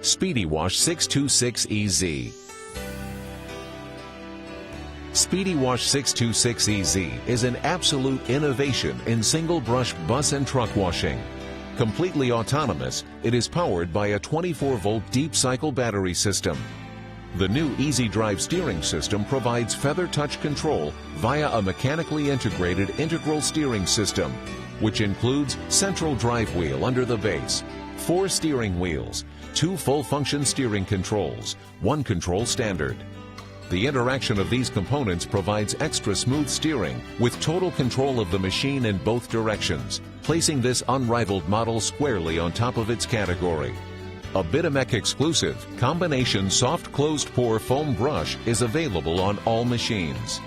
Speedy Wash 626EZ. Speedy Wash 626EZ is an absolute innovation in single brush bus and truck washing. Completely autonomous, it is powered by a 24-volt deep cycle battery system. The new Easy Drive steering system provides feather touch control via a mechanically integrated integral steering system, which includes central drive wheel under the base, 4 steering wheels, 2 full-function steering controls, 1 control standard. The interaction of these components provides extra smooth steering with total control of the machine in both directions, placing this unrivaled model squarely on top of its category. A Bitamec exclusive combination soft closed pore foam brush is available on all machines.